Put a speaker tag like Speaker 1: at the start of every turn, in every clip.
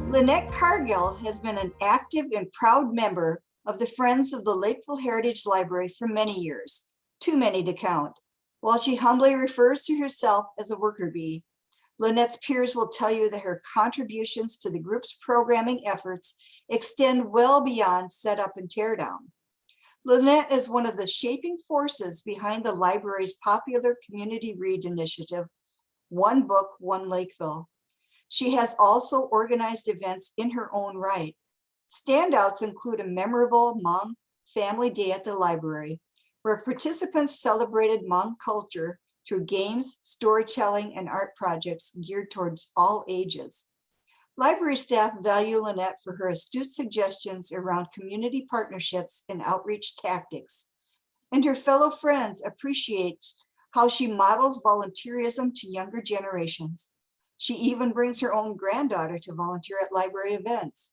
Speaker 1: Lynette Cargill has been an active and proud member of the Friends of the Lakeville Heritage Library for many years, too many to count. While she humbly refers to herself as a worker bee, Lynette's peers will tell you that her contributions to the group's programming efforts extend well beyond setup and teardown. Lynette is one of the shaping forces behind the library's popular community read initiative, One Book, One Lakeville. She has also organized events in her own right. Standouts include a memorable Hmong Family Day at the library, where participants celebrated Hmong culture through games, storytelling, and art projects geared towards all ages. Library staff value Lynette for her astute suggestions around community partnerships and outreach tactics, and her fellow friends appreciate how she models volunteerism to younger generations. She even brings her own granddaughter to volunteer at library events.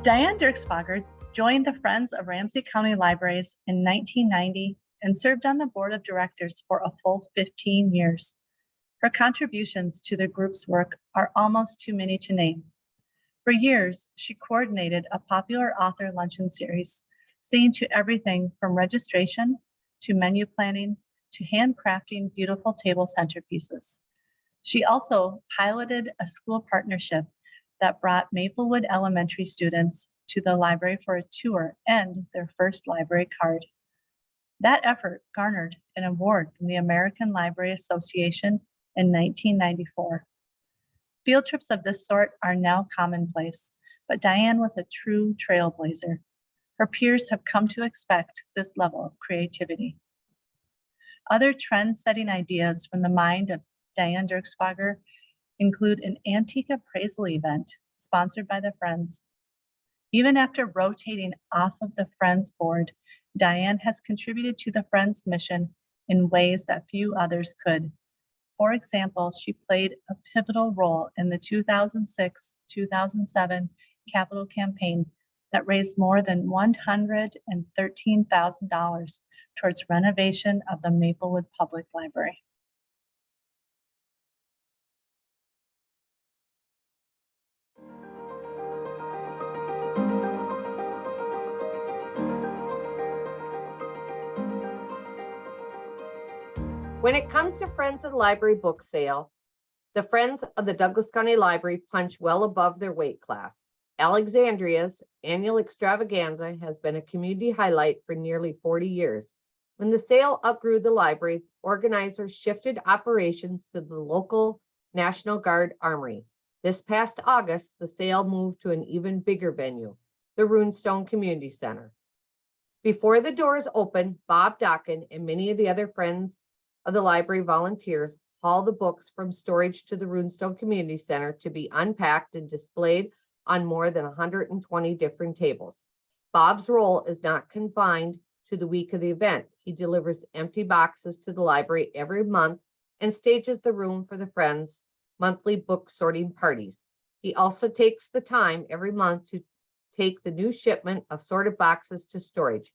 Speaker 2: Dianne Dirkswager joined the Friends of Ramsey County Libraries in 1990 and served on the board of directors for a full 15 years. Her contributions to the group's work are almost too many to name. For years, she coordinated a popular author luncheon series, seeing to everything from registration to menu planning to handcrafting beautiful table centerpieces. She also piloted a school partnership that brought Maplewood Elementary students to the library for a tour and their first library card. That effort garnered an award from the American Library Association in 1994. Field trips of this sort are now commonplace, but Dianne was a true trailblazer. Her peers have come to expect this level of creativity. Other trend-setting ideas from the mind of Dianne Dirkswager include an antique appraisal event sponsored by the Friends. Even after rotating off of the Friends board, Dianne has contributed to the Friends mission in ways that few others could. For example, she played a pivotal role in the 2006-2007 capital campaign that raised more than $113,000 towards renovation of the Maplewood Public Library.
Speaker 3: When it comes to Friends of the Library book sale, the Friends of the Douglas County Library punch well above their weight class. Alexandria's annual extravaganza has been a community highlight for nearly 40 years. When the sale outgrew the library, organizers shifted operations to the local National Guard Armory. This past August, the sale moved to an even bigger venue, the Runestone Community Center. Before the doors opened, Bob Dokken and many of the other Friends of the Library volunteers haul the books from storage to the Runestone Community Center to be unpacked and displayed on more than 120 different tables. Bob's role is not confined to the week of the event. He delivers empty boxes to the library every month and stages the room for the Friends' monthly book sorting parties. He also takes the time every month to take the new shipment of sorted boxes to storage.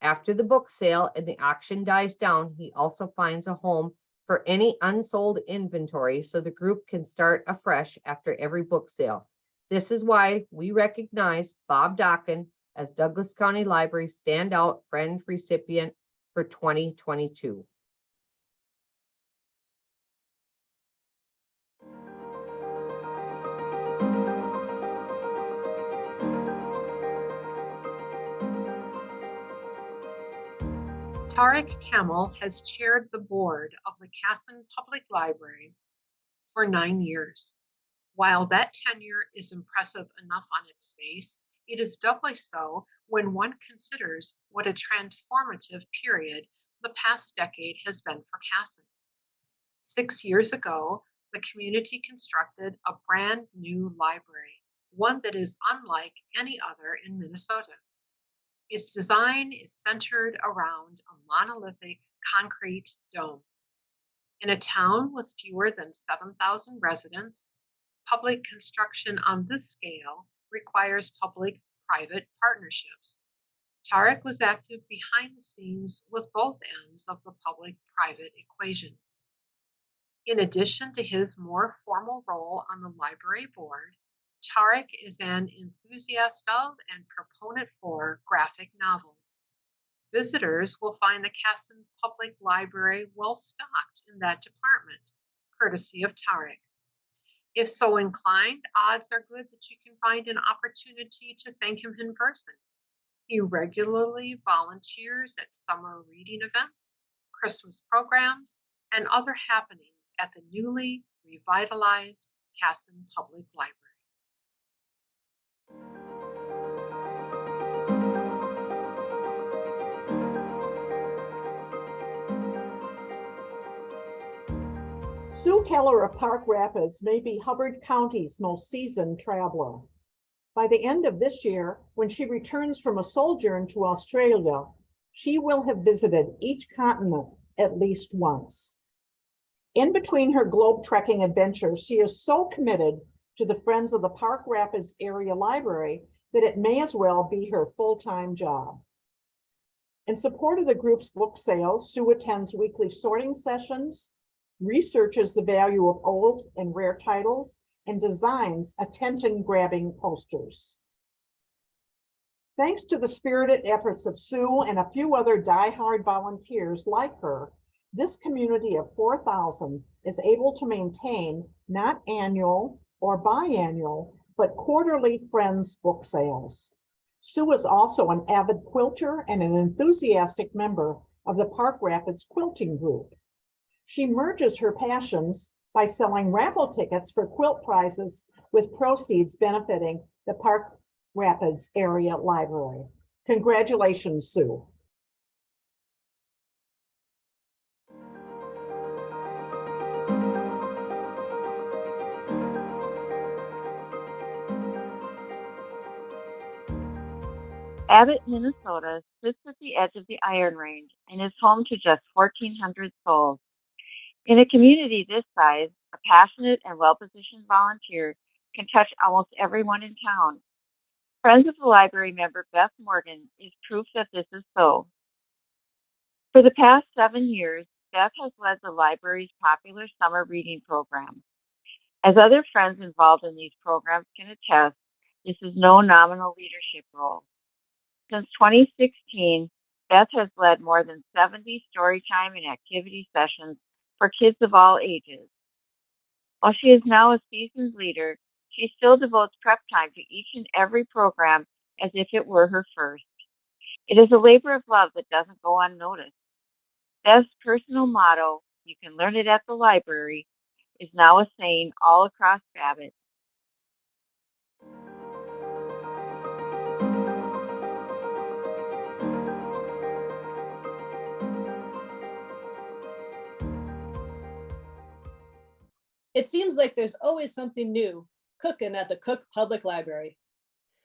Speaker 3: After the book sale and the auction dies down, he also finds a home for any unsold inventory so the group can start afresh after every book sale. This is why we recognize Bob Dokken as Douglas County Library's Standout Friend recipient for 2022.
Speaker 4: Tarik has chaired the board of the Kasson Public Library for 9 years. While that tenure is impressive enough on its face, it is doubly so when one considers what a transformative period the past decade has been for Kasson. 6 years ago, the community constructed a brand new library, one that is unlike any other in Minnesota. Its design is centered around a monolithic concrete dome. In a town with fewer than 7,000 residents, public construction on this scale requires public-private partnerships. Tarik was active behind the scenes with both ends of the public-private equation. In addition to his more formal role on the library board, Tarik is an enthusiast of and proponent for graphic novels. Visitors will find the Kasson Public Library well stocked in that department, courtesy of Tarik. If so inclined, odds are good that you can find an opportunity to thank him in person. He regularly volunteers at summer reading events, Christmas programs, and other happenings at the newly revitalized Kasson Public Library.
Speaker 5: Sue Keller of Park Rapids may be Hubbard County's most seasoned traveler. By the end of this year, when she returns from a sojourn to Australia, she will have visited each continent at least once. In between her globe trekking adventures, she is so committed to the Friends of the Park Rapids Area Library that it may as well be her full-time job. In support of the group's book sales, Sue attends weekly sorting sessions, researches the value of old and rare titles, and designs attention-grabbing posters. Thanks to the spirited efforts of Sue and a few other die-hard volunteers like her, this community of 4,000 is able to maintain not annual or biannual, but quarterly Friends book sales. Sue is also an avid quilter and an enthusiastic member of the Park Rapids Quilting Group. She merges her passions by selling raffle tickets for quilt prizes with proceeds benefiting the Park Rapids Area Library. Congratulations, Sue.
Speaker 6: Babbitt, Minnesota sits at the edge of the Iron Range and is home to just 1,400 souls. In a community this size, a passionate and well-positioned volunteer can touch almost everyone in town. Friends of the Library member Beth Morgan is proof that this is so. For the past 7 years, Beth has led the library's popular summer reading program. As other friends involved in these programs can attest, this is no nominal leadership role. Since 2016, Beth has led more than 70 storytime and activity sessions for kids of all ages. While she is now a seasoned leader, she still devotes prep time to each and every program as if it were her first. It is a labor of love that doesn't go unnoticed. Beth's personal motto, "You can learn it at the library," is now a saying all across Babbitt.
Speaker 7: It seems like there's always something new cooking at the Cook Public Library.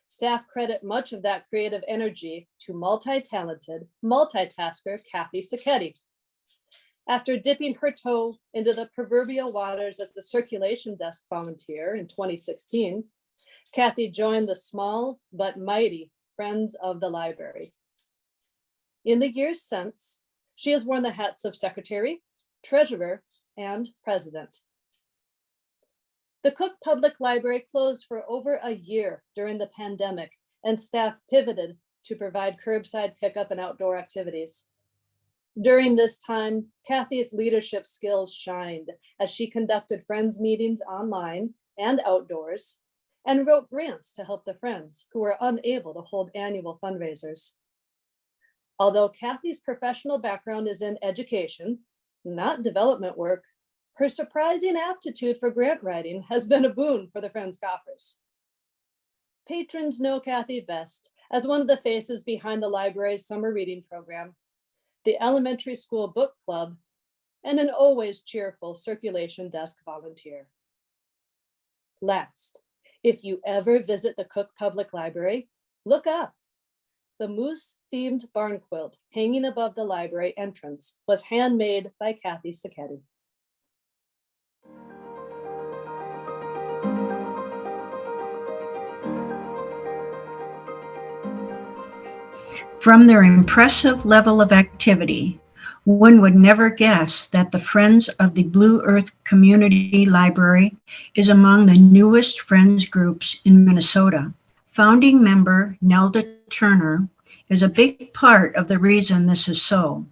Speaker 7: Staff credit much of that creative energy to multi-talented, multitasker Kathy Sacchetti. After dipping her toe into the proverbial waters as the circulation desk volunteer in 2016, Kathy joined the small but mighty Friends of the Library. In the years since, she has worn the hats of secretary, treasurer, and president. The Cook Public Library closed for over a year during the pandemic, and staff pivoted to provide curbside pickup and outdoor activities. During this time, Kathy's leadership skills shined as she conducted Friends meetings online and outdoors and wrote grants to help the Friends who were unable to hold annual fundraisers. Although Kathy's professional background is in education, not development work, her surprising aptitude for grant writing has been a boon for the Friends coffers. Patrons know Kathy best as one of the faces behind the library's summer reading program, the elementary school book club, and an always cheerful circulation desk volunteer. Last, if you ever visit the Cook Public Library, look up. The moose-themed barn quilt hanging above the library entrance was handmade by Kathy Sacchetti.
Speaker 8: From their impressive level of activity, one would never guess that the Friends of the Blue Earth Community Library is among the newest Friends groups in Minnesota. Founding member Nelda Turner is a big part of the reason this is so.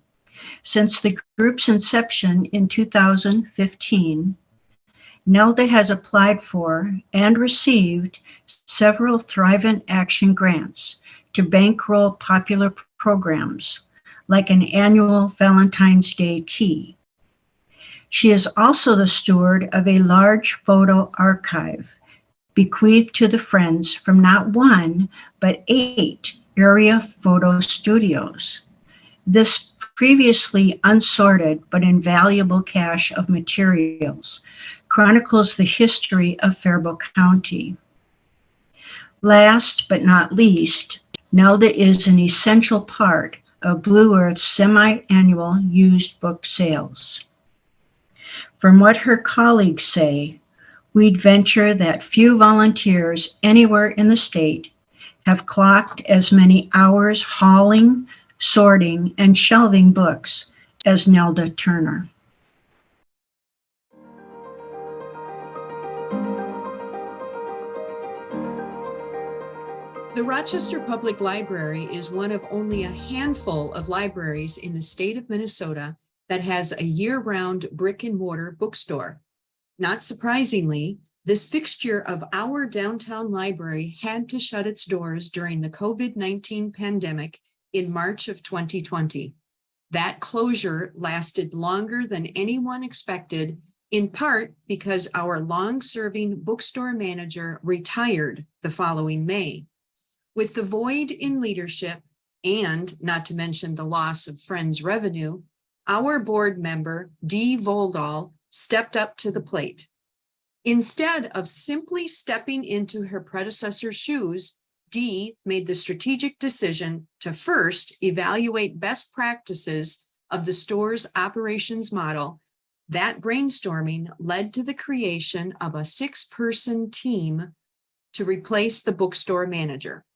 Speaker 8: Since the group's inception in 2015, Nelda has applied for and received several Thrivent Action grants to bankroll popular programs like an annual Valentine's Day tea. She is also the steward of a large photo archive bequeathed to the Friends from not one, but 8 area photo studios. This previously unsorted but invaluable cache of materials chronicles the history of Faribault County. Last but not least, Nelda is an essential part of Blue Earth's semi-annual used book sales. From what her colleagues say, we'd venture that few volunteers anywhere in the state have clocked as many hours hauling, sorting, and shelving books as Nelda Turner.
Speaker 9: The Rochester Public Library is one of only a handful of libraries in the state of Minnesota that has a year-round brick-and-mortar bookstore. Not surprisingly, this fixture of our downtown library had to shut its doors during the COVID-19 pandemic in March of 2020. That closure lasted longer than anyone expected, in part because our long-serving bookstore manager retired the following May. With the void in leadership, and not to mention the loss of Friends revenue, our board member, Dee Voldal, stepped up to the plate. Instead of simply stepping into her predecessor's shoes, Dee made the strategic decision to first evaluate best practices of the store's operations model. That brainstorming led to the creation of a 6-person team to replace the bookstore manager.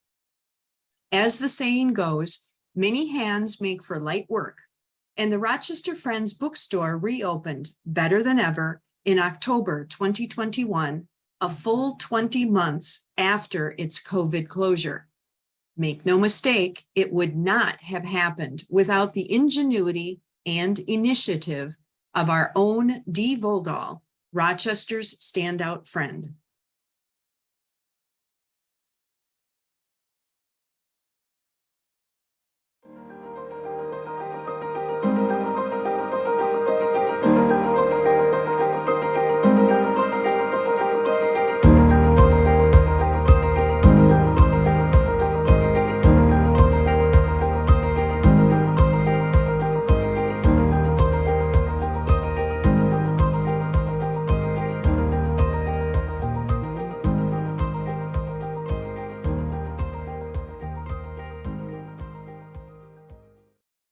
Speaker 9: As the saying goes, many hands make for light work, and the Rochester Friends bookstore reopened better than ever in October 2021, a full 20 months after its COVID closure. Make no mistake, it would not have happened without the ingenuity and initiative of our own Dee Voldal, Rochester's standout friend.